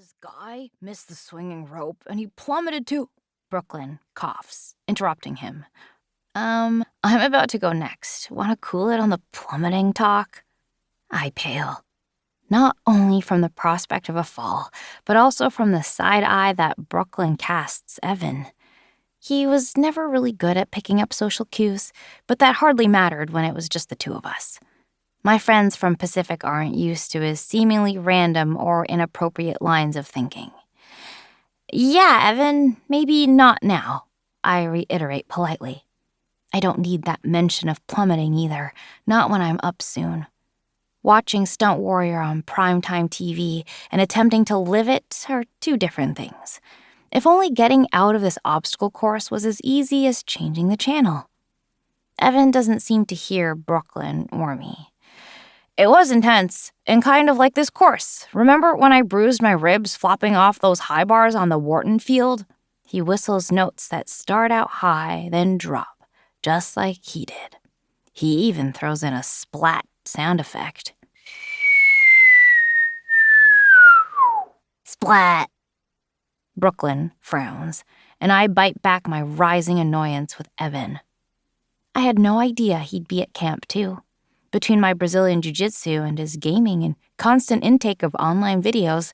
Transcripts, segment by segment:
This guy missed the swinging rope and he plummeted to... Brooklyn coughs, interrupting him. I'm about to go next. Want to cool it on the plummeting talk? I pale. Not only from the prospect of a fall, but also from the side eye that Brooklyn casts Evan. He was never really good at picking up social cues, but that hardly mattered when it was just the two of us. My friends from Pacific aren't used to his seemingly random or inappropriate lines of thinking. Yeah, Evan, maybe not now, I reiterate politely. I don't need that mention of plummeting either, not when I'm up soon. Watching Stunt Warrior on primetime TV and attempting to live it are two different things. If only getting out of this obstacle course was as easy as changing the channel. Evan doesn't seem to hear Brooklyn or me. It was intense, and kind of like this course. Remember when I bruised my ribs flopping off those high bars on the Wharton field? He whistles notes that start out high, then drop, just like he did. He even throws in a splat sound effect. Splat! Brooklyn frowns, and I bite back my rising annoyance with Evan. I had no idea he'd be at camp, too. Between my Brazilian jiu-jitsu and his gaming and constant intake of online videos,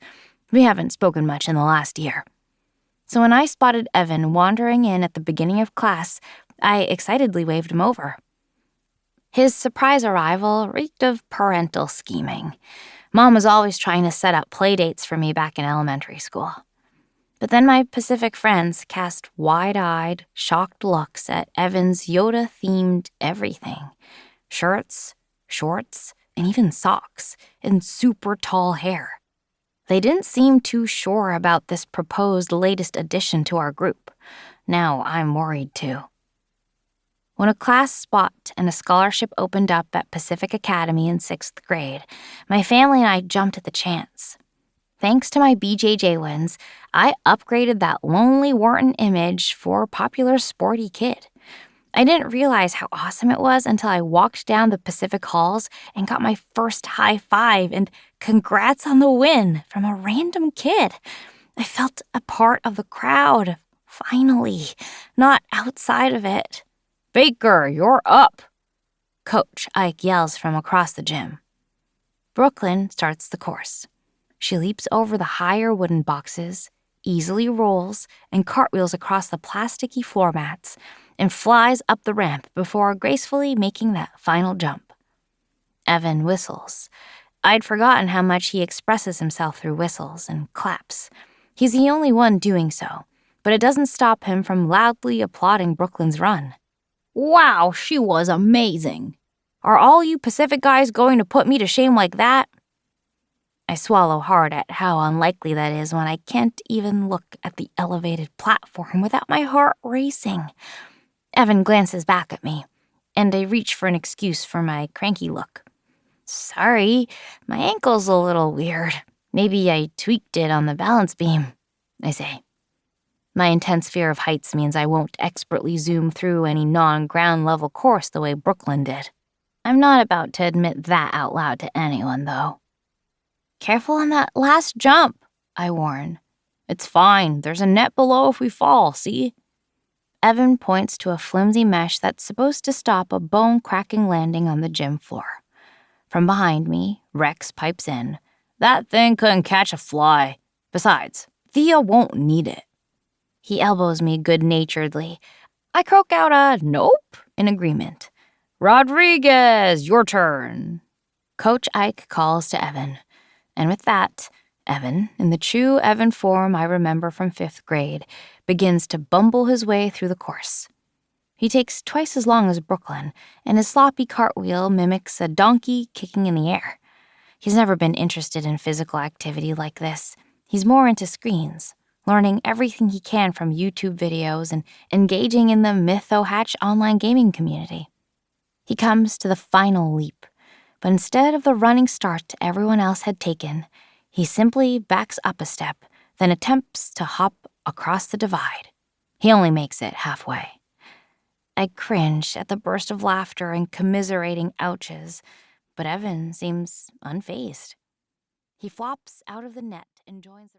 we haven't spoken much in the last year. So when I spotted Evan wandering in at the beginning of class, I excitedly waved him over. His surprise arrival reeked of parental scheming. Mom was always trying to set up play dates for me back in elementary school. But then my Pacific friends cast wide-eyed, shocked looks at Evan's Yoda-themed everything. Shirts, shorts, and even socks, and super tall hair. They didn't seem too sure about this proposed latest addition to our group. Now I'm worried too. When a class spot and a scholarship opened up at Pacific Academy in 6th grade, my family and I jumped at the chance. Thanks to my BJJ wins, I upgraded that lonely Wharton image for popular sporty kid. I didn't realize how awesome it was until I walked down the Pacific halls and got my first high five and congrats on the win from a random kid. I felt a part of the crowd, finally, not outside of it. Baker, you're up, Coach Ike yells from across the gym. Brooklyn starts the course. She leaps over the higher wooden boxes, easily rolls, and cartwheels across the plasticky floor mats, and flies up the ramp before gracefully making that final jump. Evan whistles. I'd forgotten how much he expresses himself through whistles and claps. He's the only one doing so, but it doesn't stop him from loudly applauding Brooklyn's run. Wow, she was amazing. Are all you Pacific guys going to put me to shame like that? I swallow hard at how unlikely that is when I can't even look at the elevated platform without my heart racing. Evan glances back at me, and I reach for an excuse for my cranky look. Sorry, my ankle's a little weird. Maybe I tweaked it on the balance beam, I say. My intense fear of heights means I won't expertly zoom through any non-ground level course the way Brooklyn did. I'm not about to admit that out loud to anyone, though. Careful on that last jump, I warn. It's fine. There's a net below if we fall, see? Evan points to a flimsy mesh that's supposed to stop a bone-cracking landing on the gym floor. From behind me, Rex pipes in. That thing couldn't catch a fly. Besides, Thea won't need it. He elbows me good-naturedly. I croak out a nope in agreement. Rodriguez, your turn. Coach Ike calls to Evan. And with that, Evan, in the true Evan form I remember from 5th grade, begins to bumble his way through the course. He takes twice as long as Brooklyn, and his sloppy cartwheel mimics a donkey kicking in the air. He's never been interested in physical activity like this. He's more into screens, learning everything he can from YouTube videos and engaging in the Mytho-Hatch online gaming community. He comes to the final leap, but instead of the running start everyone else had taken, he simply backs up a step, then attempts to hop across the divide. He only makes it halfway. I cringe at the burst of laughter and commiserating ouches, but Evan seems unfazed. He flops out of the net and joins the